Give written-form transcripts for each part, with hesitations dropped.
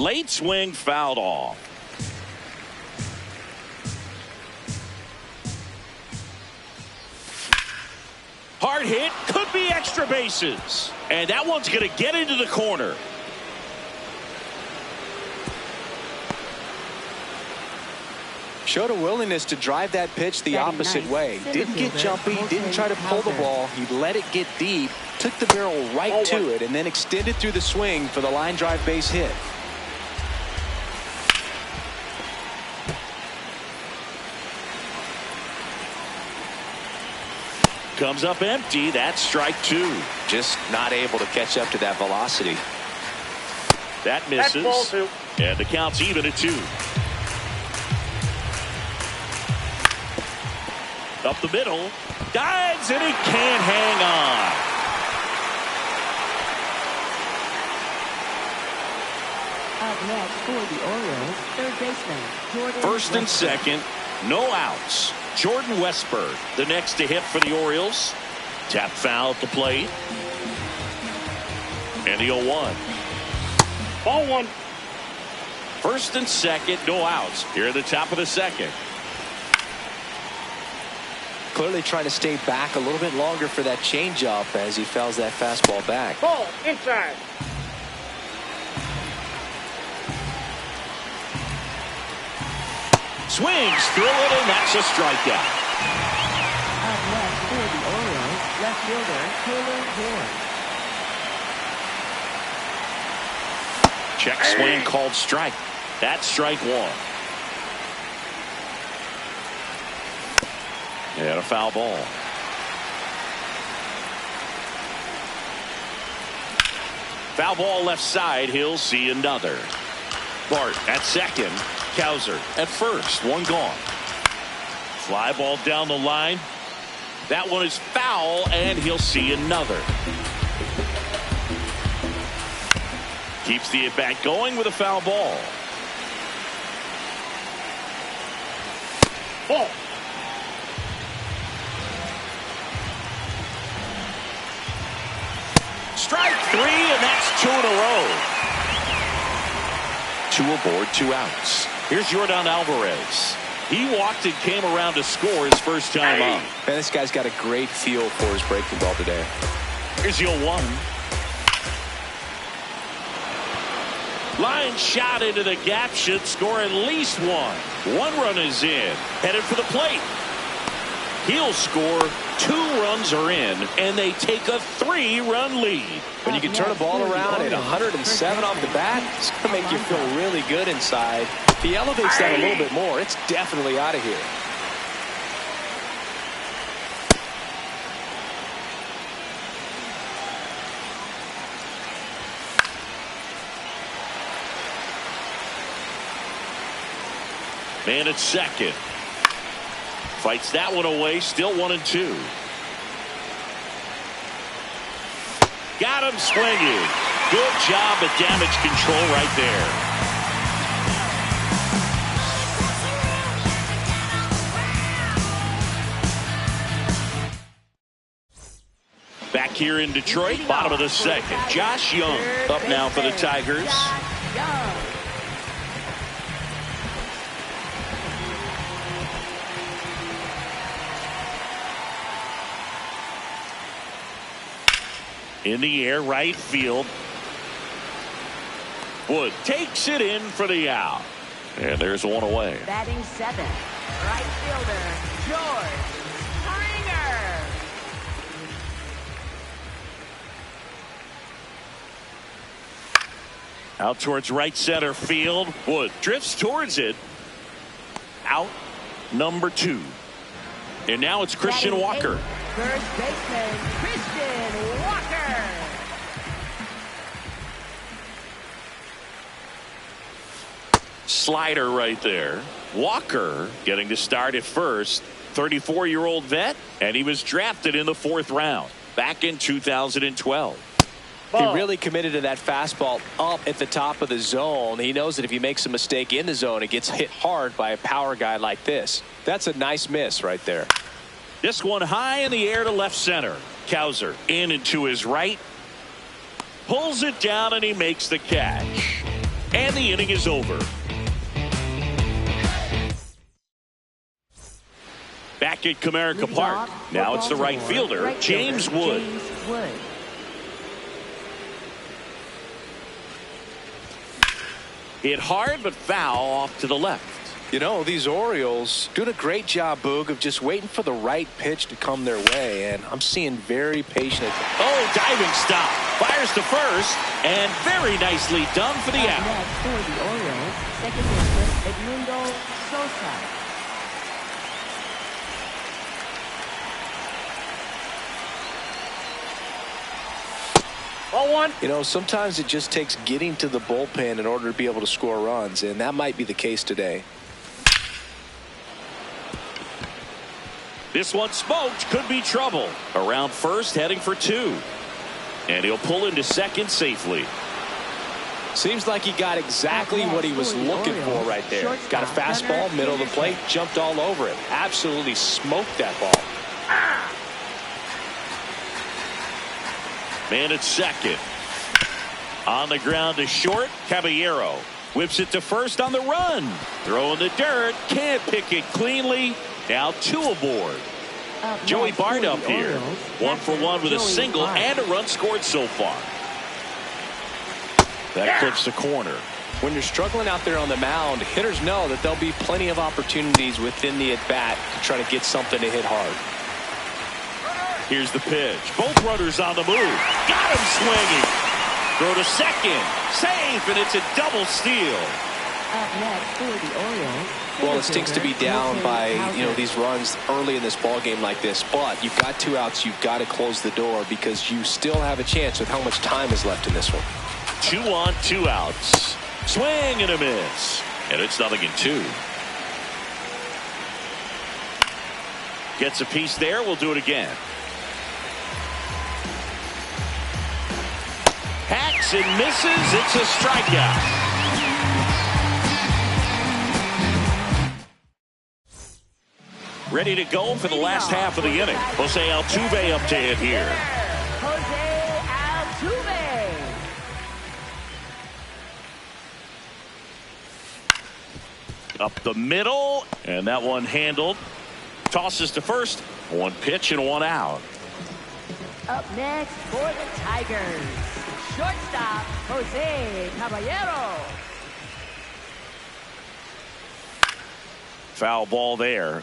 Late swing fouled off. Hard hit, could be extra bases. And that one's going to get into the corner. Showed a willingness to drive that pitch the opposite way. Didn't get jumpy, didn't try to pull the ball. He let it get deep, took the barrel right to it, and then extended through the swing for the line drive base hit. Comes up empty. That's strike two. Just not able to catch up to that velocity. That misses. That's ball two. And the count's even at 2. Up the middle. Dives and he can't hang on. Up next for the Orioles, third baseman Jordan First and Westburg. second. No outs. Jordan Westburg, the next to hit for the Orioles. Tap foul at the plate. And the 0-1. Ball one. First and second, no outs. Here at the top of the second. Clearly trying to stay back a little bit longer for that changeup as he fouls that fastball back. Ball inside. Swings through it, and that's a strikeout. Up next for the Orioles, left fielder Taylor Ward. Check swing called strike. That's strike one. And a foul ball. Foul ball left side. He'll see another. Bart at second. Cowser at first. One gone. Fly ball down the line. That one is foul, and he'll see another. Keeps the at-bat going with a foul ball. Ball. Strike three, and that's 2 in a row. 2 aboard, 2 outs. Here's Yordan Alvarez. He walked and came around to score his first time up. Man, this guy's got a great feel for his breaking ball today. Here's the 0-1. Line shot into the gap should score at least one. 1 run is in. Headed for the plate. He'll score. 2 runs are in, and they take a 3-run lead. When you can turn a ball around at 107 off the bat, it's going to make you feel really good inside. If he elevates that a little bit more, it's definitely out of here. Man at second. Fights that one away. Still 1-2. Got him swinging. Good job at damage control right there. Back here in Detroit, bottom of the second. Josh Young up now for the Tigers. In the air, right field. Wood takes it in for the out. And there's one away. Batting 7, right fielder George Springer. Out towards right center field. Wood drifts towards it. Out number 2. And now it's Christian Batting Walker. 8, first baseman Christian Walker. Slider right there. Walker getting to start at first. 34-year-old vet, and he was drafted in the 4th round back in 2012. He really committed to that fastball up at the top of the zone. He knows that if he makes a mistake in the zone, it gets hit hard by a power guy like this. That's a nice miss right there. This one high in the air to left center. Cowser in and to his right. Pulls it down, and he makes the catch. And the inning is over. Back at Comerica Park. Now it's the right fielder, James Wood. Hit hard but foul off to the left. You know, these Orioles doing a great job, Boog, of just waiting for the right pitch to come their way, and I'm seeing very patient. Oh, diving stop. Fires to first, and very nicely done for the out. Next for the Orioles, second baseman Edmundo Sosa. Ball one. You know, sometimes it just takes getting to the bullpen in order to be able to score runs, and that might be the case today. This one smoked, could be trouble. Around first, heading for two. And he'll pull into second safely. Seems like he got exactly what he was looking for right there. Got a fastball, middle of the plate, jumped all over it. Absolutely smoked that ball. Man at second. On the ground to short, Caballero. Whips it to first on the run. Throw in the dirt, can't pick it cleanly. Now two aboard. Joey Bart up here. 1 for 1 with a single and a run scored so far. That clips the corner. When you're struggling out there on the mound, hitters know that there'll be plenty of opportunities within the at-bat to try to get something to hit hard. Here's the pitch. Both runners on the move. Got him swinging. Throw to second. Safe, and it's a double steal. Up next for the Orioles. Well, it stinks to be down by, you know, these runs early in this ball game like this, but you've got 2 outs. You've got to close the door because you still have a chance with how much time is left in this one. 2 on, 2 outs. Swing and a miss. And it's 0-2. Gets a piece there. We'll do it again. Hacks and misses. It's a strikeout. Ready to go for the last half of the inning. Jose Altuve up to hit here. Jose Altuve. Up the middle, and that one handled. Tosses to first. 1 pitch and 1 out. Up next for the Tigers, shortstop Jose Caballero. Foul ball there.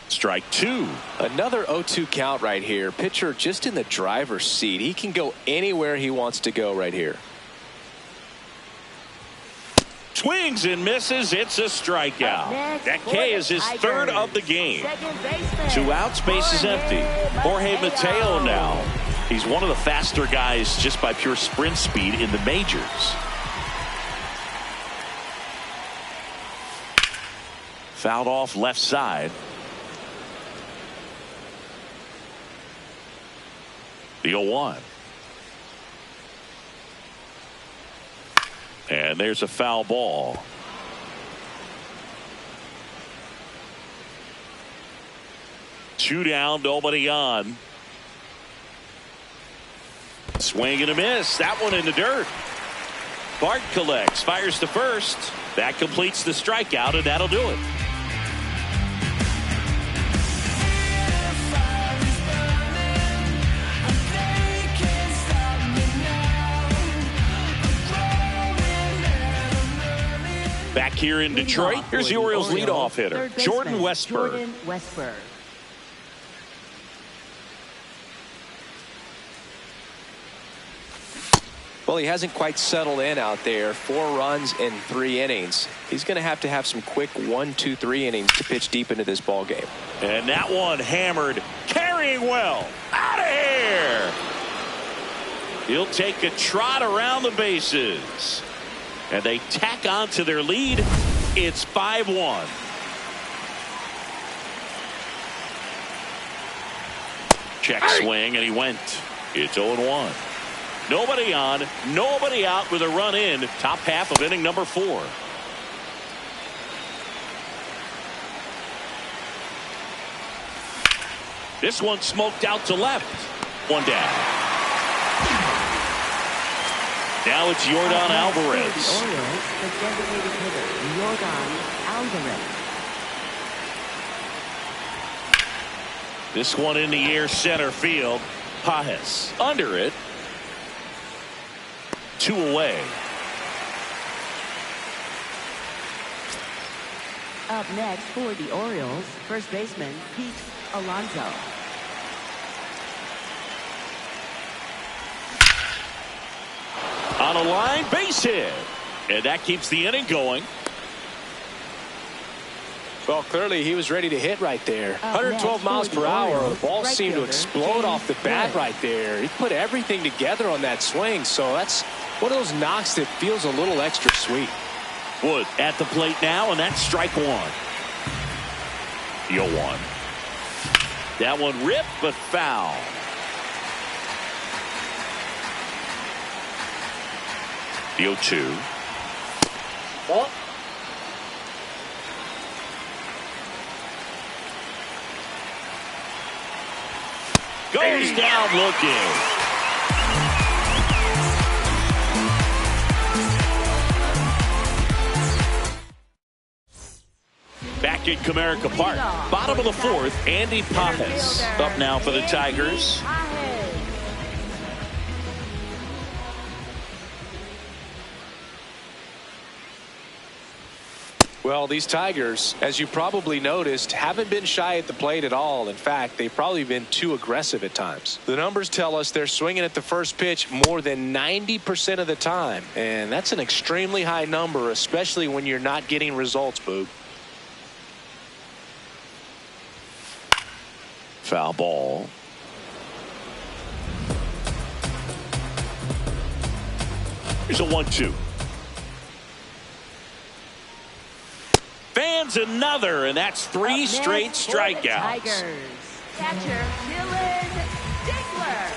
Strike 2. Another 0-2 count right here. Pitcher just in the driver's seat. He can go anywhere he wants to go right here. Swings and misses. It's a strikeout. That K is his third of the game. 2 outs, base is empty. Jorge Mateo now. He's one of the faster guys just by pure sprint speed in the majors. Fouled off left side. The 0-1. And there's a foul ball. Two down, nobody on. Swing and a miss. That one in the dirt. Bart collects, fires to first. That completes the strikeout, and that'll do it. Back here in Detroit, here's the Orioles leadoff hitter, Jordan Westburg. Well, he hasn't quite settled in out there. 4 runs in 3 innings. He's going to have some quick 1, 2, 3 innings to pitch deep into this ball game. And that one hammered, carrying well, out of here. He'll take a trot around the bases. And they tack on to their lead. It's 5-1. Check swing, and he went. It's 0-1. Nobody on, nobody out with a run in. Top half of inning number 4. This one smoked out to left. One down. Now it's Yordan Alvarez. The Orioles, the designated hitter, Yordan Alvarez. This one in the air center field. Pajes under it. 2 away. Up next for the Orioles, first baseman Pete Alonso. On a line, base hit. And that keeps the inning going. Well, clearly he was ready to hit right there. 112 miles per hour. The ball seemed to explode off the bat right there. He put everything together on that swing. So that's one of those knocks that feels a little extra sweet. Wood at the plate now, and that's strike one. 0-1. That one ripped, but foul. The 0-2. Ball. Goes down looking. Back in Comerica Park. Bottom of the fourth, Andy Pajes up now for the Tigers. Well, these Tigers, as you probably noticed, haven't been shy at the plate at all. In fact, they've probably been too aggressive at times. The numbers tell us they're swinging at the first pitch more than 90% of the time. And that's an extremely high number, especially when you're not getting results, Boog. Foul ball. Here's a 1-2. Fans another, and that's 3 straight strikeouts. Tigers. Catcher Dylan Dickler.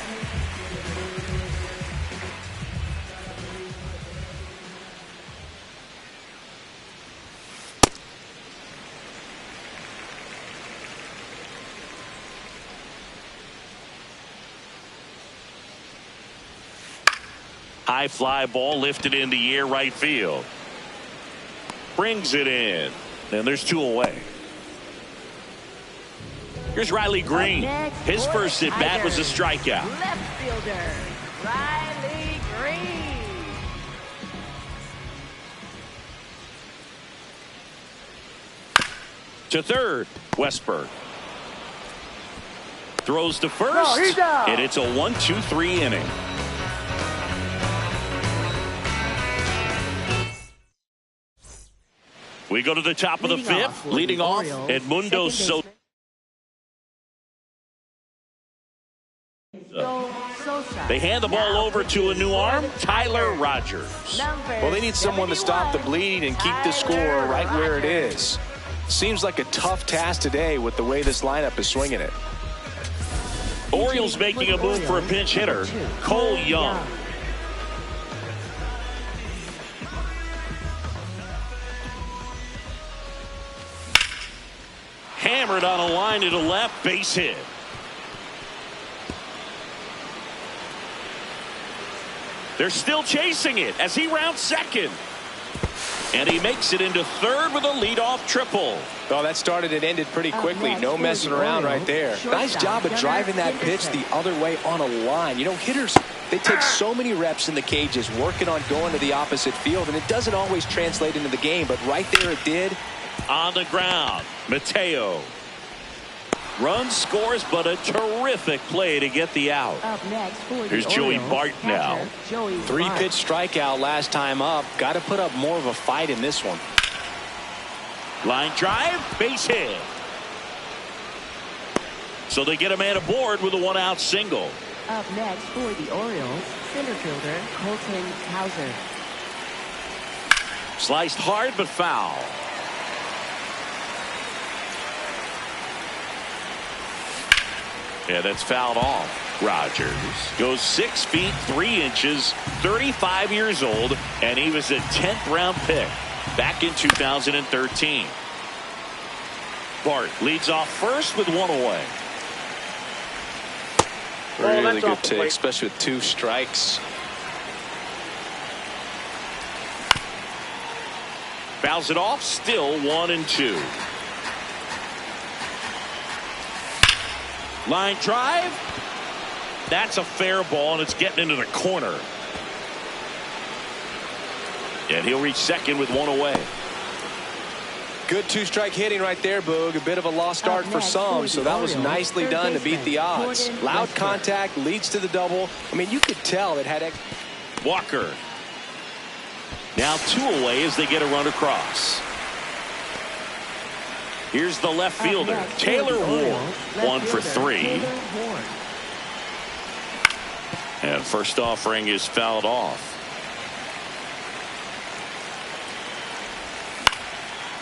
High fly ball lifted in the air right field. Brings it in. And there's 2 away. Here's Riley Green. His first at bat was a strikeout. Left fielder Riley Green. To third, Westberg. Throws to first. And it's a 1-2-3 inning. We go to the top of the fifth. Leading off, Edmundo Sosa. They hand the ball over to a new arm, Tyler Rogers. Well, they need someone to stop the bleed and keep the score right where it is. Seems like a tough task today with the way this lineup is swinging it. Orioles making a move for a pinch hitter, Cole Young. Hammered on a line to the left, base hit. They're still chasing it as he rounds second. And he makes it into third with a leadoff triple. Oh, that started and ended pretty quickly. No messing around right there. Nice job of driving that pitch the other way on a line. You know, hitters, they take so many reps in the cages working on going to the opposite field, and it doesn't always translate into the game, but right there it did. On the ground, Mateo. Run scores, but a terrific play to get the out. Up next for Here's Joey Bart now. 3-pitch strikeout last time up. Got to put up more of a fight in this one. Line drive, base hit. So they get a man aboard with a 1-out single. Up next for the Orioles, center fielder Colton Hauser. Sliced hard but foul. Yeah, that's fouled off. Rogers goes 6 feet 3 inches, 35 years old, and he was a 10th round pick back in 2013. Bart leads off first with 1 away. Really good take, especially with 2 strikes. Fouls it off, still 1-2. Line drive. That's a fair ball, and it's getting into the corner. And he'll reach second with 1 away. Good 2-strike hitting right there, Boog. A bit of a lost start for some, so that was nicely done to beat the odds. Loud contact leads to the double. I mean, you could tell it had... Walker. Now 2 away as they get a run across. Here's the left fielder, Taylor Ward, 1 for 3. And first offering is fouled off.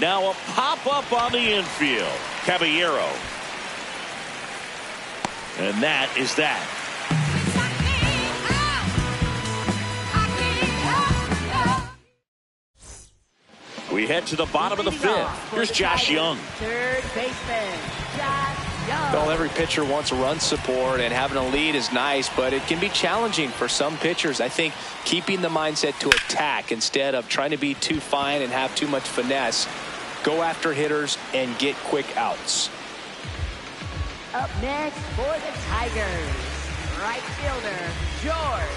Now a pop-up on the infield. Caballero. And that is that. We head to the bottom of the 5th. Here's Josh Young. Third baseman, Josh Young. Well, every pitcher wants run support, and having a lead is nice, but it can be challenging for some pitchers. I think keeping the mindset to attack instead of trying to be too fine and have too much finesse. Go after hitters and get quick outs. Up next for the Tigers, right fielder, George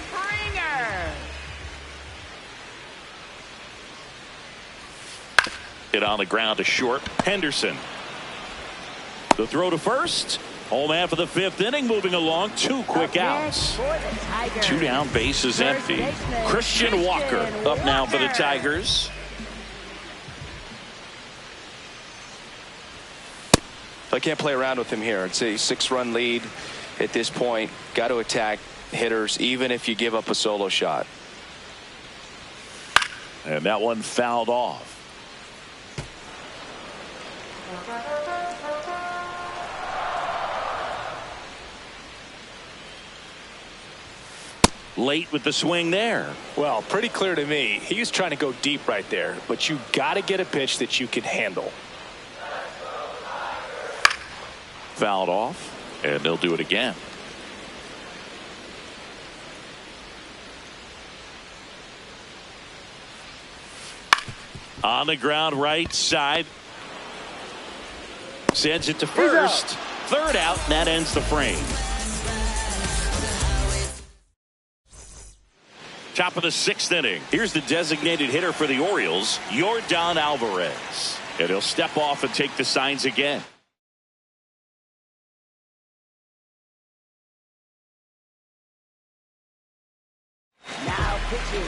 Springer. Hit on the ground to short. Henderson. The throw to first. Home half of the 5th inning, moving along. 2 quick outs. 2 down, bases empty. Christian Walker up now for the Tigers. I can't play around with him here. It's a 6-run lead at this point. Got to attack hitters even if you give up a solo shot. And that one fouled off. Late with the swing there. Well, pretty clear to me. He was trying to go deep right there, but you got to get a pitch that you can handle. Fouled off, and they'll do it again. On the ground, right side. Sends it to first. Third out, and that ends the frame. Top of the 6th inning. Here's the designated hitter for the Orioles, Yordan Alvarez. And he'll step off and take the signs again.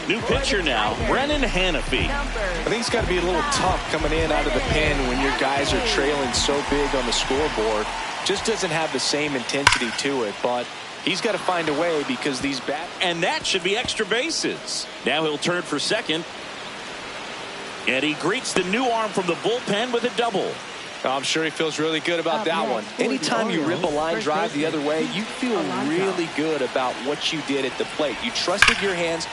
New pitcher now, Brennan Hanafy. I think it's got to be a little tough coming in out of the pen when your guys are trailing so big on the scoreboard. Just doesn't have the same intensity to it, but he's got to find a way because these bats. And that should be extra bases. Now he'll turn for second. And he greets the new arm from the bullpen with a double. I'm sure he feels really good about that one. Anytime you rip a line drive the other way, you feel really good about what you did at the plate. You trusted your hands.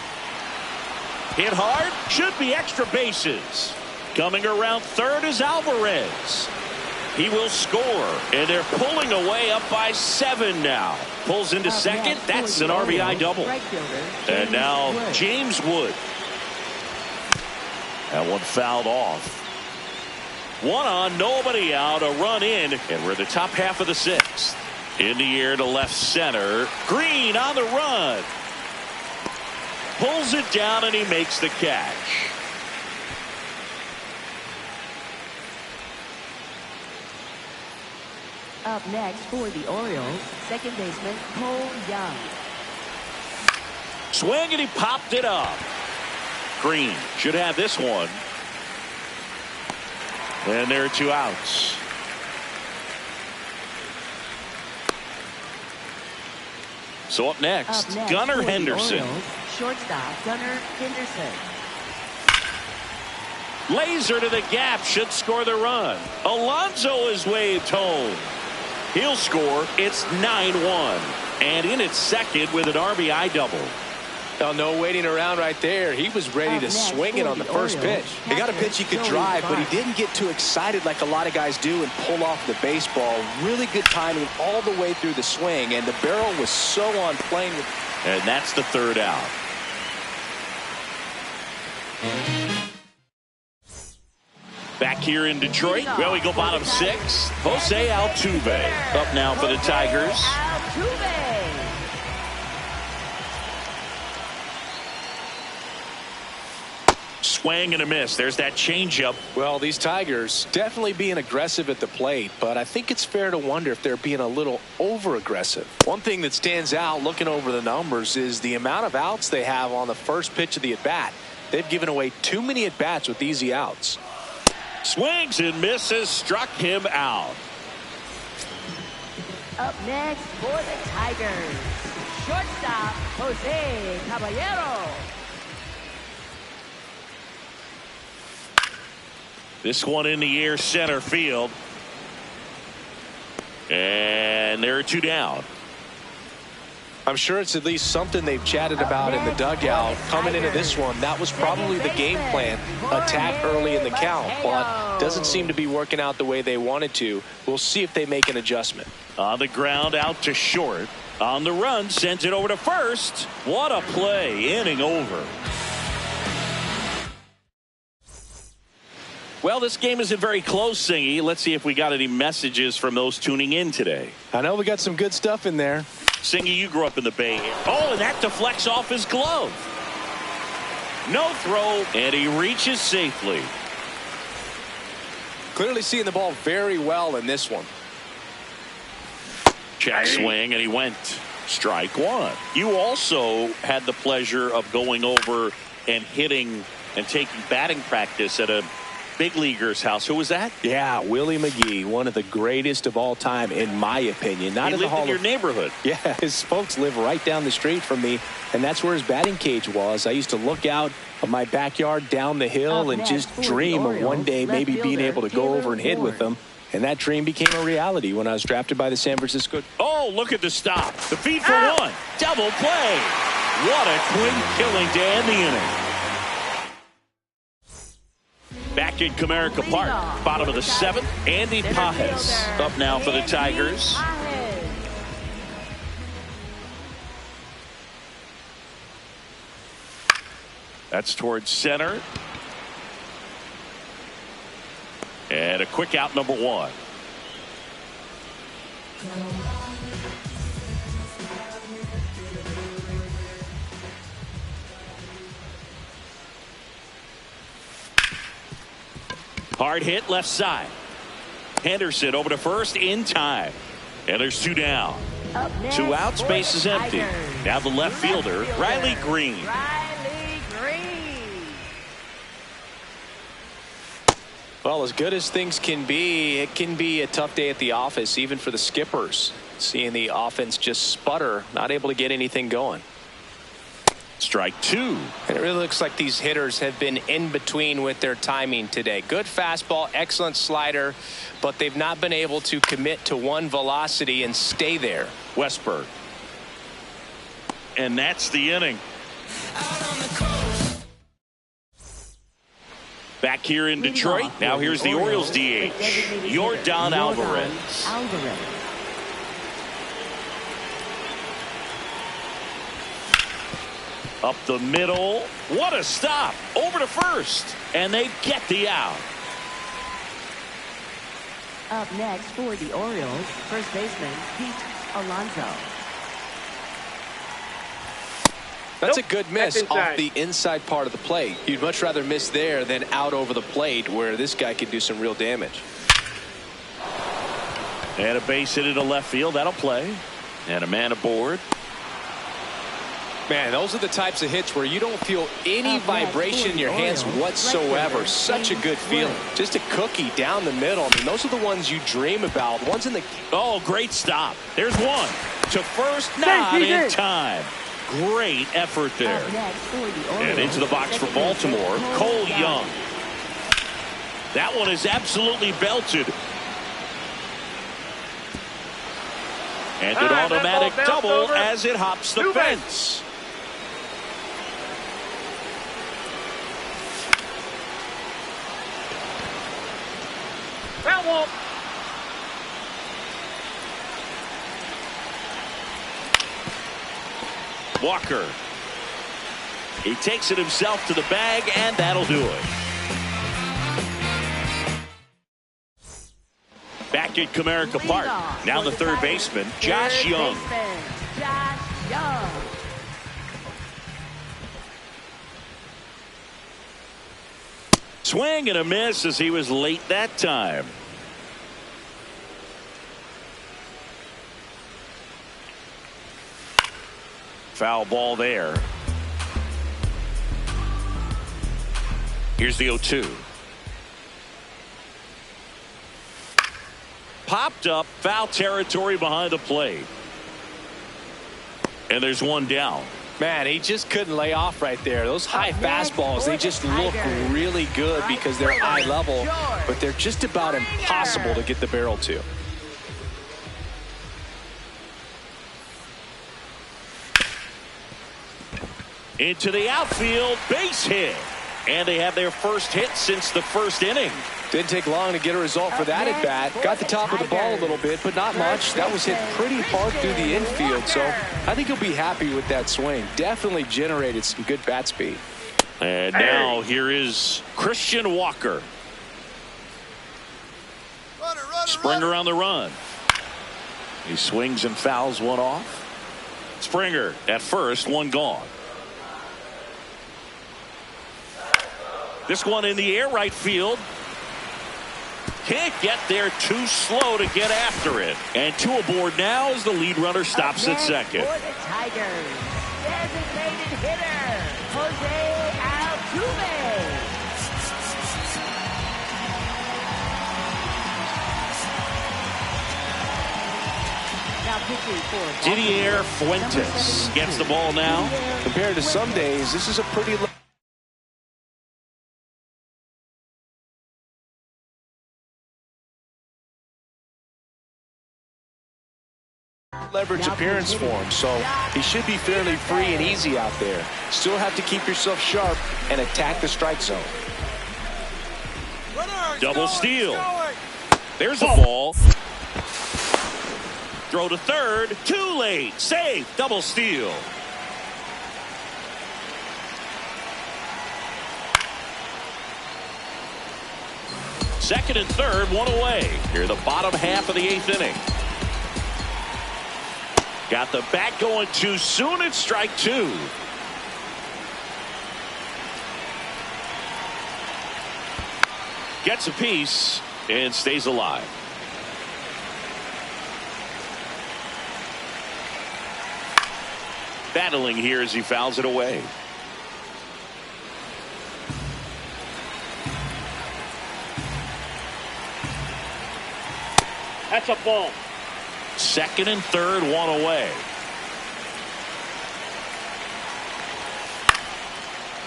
Hit hard, should be extra bases. Coming around third is Alvarez. He will score, and they're pulling away up by 7 now. Pulls into second, that's an RBI double. And now James Wood. That one fouled off. 1 on, nobody out, a run in, and we're at the top half of the 6th. In the air to left center. Green on the run. Pulls it down, and he makes the catch. Up next for the Orioles, second baseman Cole Young. Swing, and he popped it up. Green should have this one. And there are 2 outs. So up next, Gunnar Henderson. Orioles, shortstop Gunnar Henderson. Laser to the gap, should score the run. Alonso is waved home. He'll score. It's 9-1. And in at second with an RBI double. Well, no waiting around right there. He was ready to swing it on the first pitch. He got a pitch he could drive, but he didn't get too excited like a lot of guys do and pull off the baseball. Really good timing all the way through the swing, and the barrel was so on plane. And that's the third out. Back here in Detroit, well, we go bottom six. Jose Altuve up now for the Tigers. Swing and a miss. There's that changeup. Well, these Tigers definitely being aggressive at the plate, but I think it's fair to wonder if they're being a little over-aggressive. One thing that stands out looking over the numbers is the amount of outs they have on the first pitch of the at-bat. They've given away too many at-bats with easy outs. Swings and misses, struck him out. Up next for the Tigers, shortstop Jose Caballero. This one in the air, center field. And there are two down. I'm sure it's at least something they've chatted about in the dugout. Coming into this one, that was probably the game plan. Attack early in the count, but doesn't seem to be working out the way they wanted to. We'll see if they make an adjustment. On the ground, out to short. On the run, sends it over to first. What a play, inning over. Well, this game isn't very close, Singy. Let's see if we got any messages from those tuning in today. I know we got some good stuff in there. Singy, you grew up in the Bay Area. Oh, and that deflects off his glove. No throw, and he reaches safely. Clearly seeing the ball very well in this one. Check swing, and he went. Strike one. You also had the pleasure of going over and hitting and taking batting practice at a big leaguer's house. Who was that? Yeah, Willie McGee, one of the greatest of all time, in my opinion. Not he in lived the Hall in your of... neighborhood. Yeah, his folks live right down the street from me, and that's where his batting cage was. I used to look out of my backyard down the hill and just dream of one day maybe being able to go over and hit with them. And that dream became a reality when I was drafted by the San Francisco. Oh, look at the stop. The feed for one. Double play. What a clean killing to end the inning. Back in Comerica Park, bottom of the seventh, Andy Pajes up now for the Tigers. That's towards center. And a quick out, number one. Hard hit left side. Henderson over to first in time. And there's two down. Two out, space is empty. Now the left fielder, Riley Green. Well, as good as things can be, it can be a tough day at the office, even for the skippers. Seeing the offense just sputter, not able to get anything going. Strike two. And it really looks like these hitters have been in between with their timing today. Good fastball, excellent slider, but they've not been able to commit to one velocity and stay there. Westberg. And that's the inning. Back here in Detroit. Now here's the Orioles DH. Yordan Alvarez. Up the middle. What a stop. Over to first. And they get the out. Up next for the Orioles, first baseman Pete Alonso. That's a good miss off the inside part of the plate. You'd much rather miss there than out over the plate where this guy could do some real damage. And a base hit into left field. That'll play. And a man aboard. Man, those are the types of hits where you don't feel any vibration in your hands whatsoever. Such a good feeling. Just a cookie down the middle. I mean, those are the ones you dream about. Ones in the... Oh, great stop. There's one. To first, not in time. Great effort there. And into the box for Baltimore, Cole Young. That one is absolutely belted. And an automatic double as it hops the fence. ball. Walker. He takes it himself to the bag, and that'll do it. Back at Comerica Park. Now the third baseman, Josh Young. Josh Young. Swing and a miss as he was late that time. Foul ball there. Here's the 0-2. Popped up, foul territory behind the plate. And there's one down. Man, he just couldn't lay off right there. Those high fastballs, they just look really good because they're eye level, but they're just about impossible to get the barrel to. Into the outfield, base hit. And they have their first hit since the first inning. Didn't take long to get a result for that at bat. Got the top of the ball a little bit, but not much. That was hit pretty hard through the infield, so I think he'll be happy with that swing. Definitely generated some good bat speed. And now here is Christian Walker. Springer on the run. He swings and fouls one off. Springer at first, one gone. This one in the air, right field. Can't get there, too slow to get after it. And two aboard now as the lead runner stops at second. For the Tigers, designated hitter, Jose Altuve. Now pitching for Didier Fuentes gets the ball now. Compared to some days, this is a pretty low leverage appearance for him, so he should be fairly free and easy out there. Still have to keep yourself sharp and attack the strike zone. Double steal. There's the ball. Throw to third. Too late. Save. Double steal. Second and third, one away. Here, the bottom half of the eighth inning. Got the bat going too soon. It's strike two. Gets a piece and stays alive. Battling here as he fouls it away. That's a ball. Second and third, one away.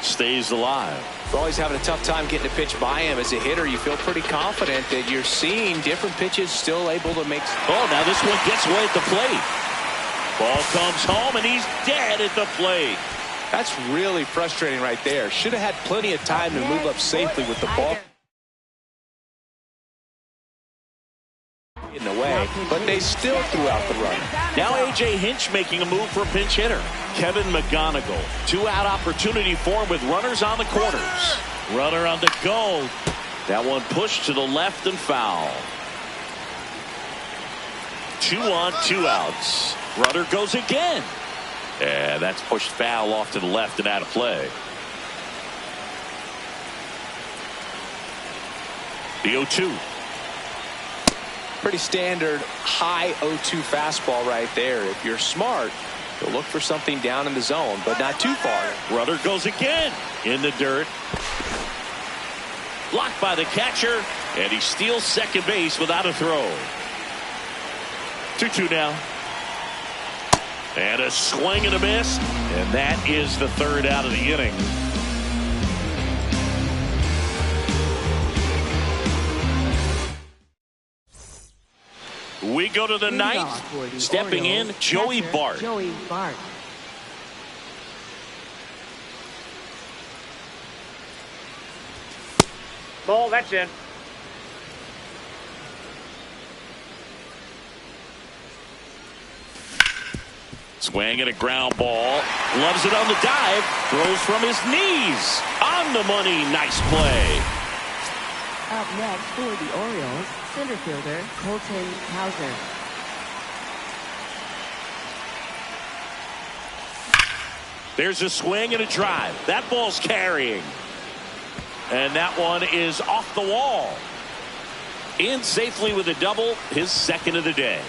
Stays alive. We're always having a tough time getting a pitch by him. As a hitter, you feel pretty confident that you're seeing different pitches still able to make. Oh, now this one gets away at the plate. Ball comes home, and he's dead at the plate. That's really frustrating right there. Should have had plenty of time to move up safely with the ball in the way, but they still threw out the run. Now A.J. Hinch making a move for a pinch hitter. Kevin McGonigal. Two-out opportunity for him with runners on the corners. Runner on the go. That one pushed to the left and foul. 2 on, 2 outs. Runner goes again. And that's pushed foul off to the left and out of play. The 0-2. Pretty standard high 0-2 fastball right there. If you're smart, you'll look for something down in the zone, but not too far. Runner goes again in the dirt. Blocked by the catcher, and he steals second base without a throw. 2-2 now. And a swing and a miss, and that is the third out of the inning. We go to the ninth. Stepping in, Joey Bart. Joey Bart. Ball, that's in. Swing and a ground ball. Loves it on the dive. Throws from his knees. On the money. Nice play. Up next for the Orioles, center fielder Colton Cowser. There's a swing and a drive. That ball's carrying. And that one is off the wall. In safely with a double, his second of the day.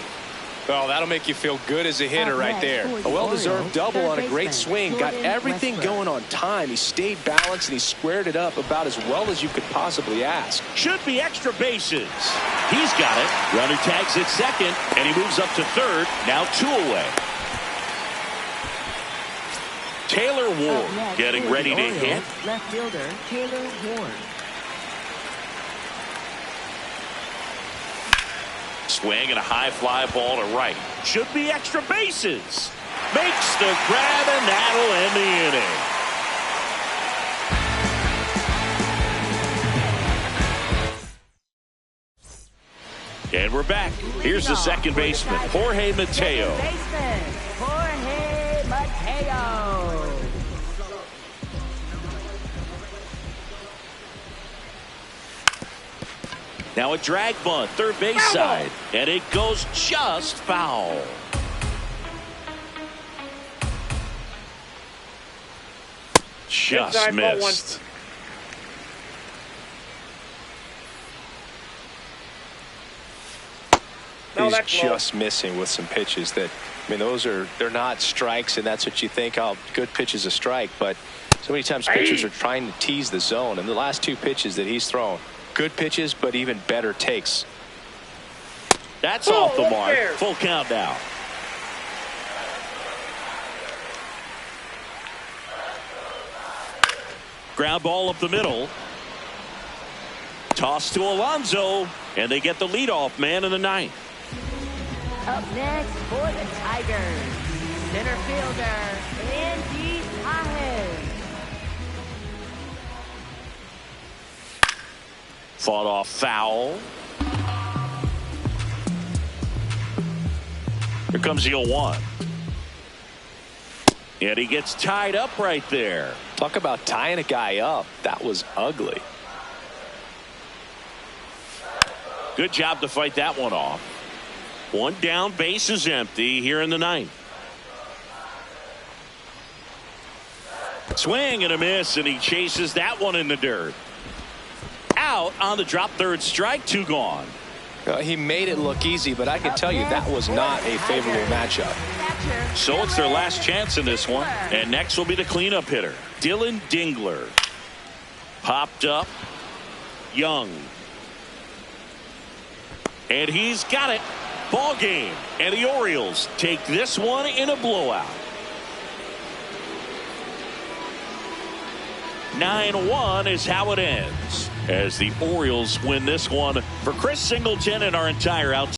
Well, that'll make you feel good as a hitter right there. A well-deserved double on a great swing. Got everything going on time. He stayed balanced and he squared it up about as well as you could possibly ask. Should be extra bases. He's got it. Runner tags at second, and he moves up to third. Now 2 away. Taylor Ward getting ready to hit. Left fielder Taylor Ward. Swing and a high fly ball to right. Should be extra bases. Makes the grab, and that'll end the inning. And we're back. Here's the second baseman, Jorge Mateo. Jorge Mateo. Now a drag bunt, third base side, and it goes just foul. Just missed. He's just missing with some pitches that, I mean, they're not strikes, and that's what you think, oh, good pitch is a strike, but so many times pitchers are trying to tease the zone, and the last 2 pitches that he's thrown, good pitches, but even better takes. That's off the mark. Full count now. Ground ball up the middle. Toss to Alonso, and they get the leadoff man in the 9th. Up next for the Tigers, center fielder Andy Pajes. Fought off foul. Here comes the 0-1. And he gets tied up right there. Talk about tying a guy up. That was ugly. Good job to fight that one off. 1 down, base is empty here in the 9th. Swing and a miss, and he chases that one in the dirt. Out on the drop, third strike, 2 gone. He made it look easy, but I can tell you that was not a favorable matchup. So it's their last chance in this one. And next will be the cleanup hitter, Dylan Dingler. Popped up. Young. And he's got it. Ball game. And the Orioles take this one in a blowout. 9-1 is how it ends, as the Orioles win this one. For Chris Singleton and our entire outside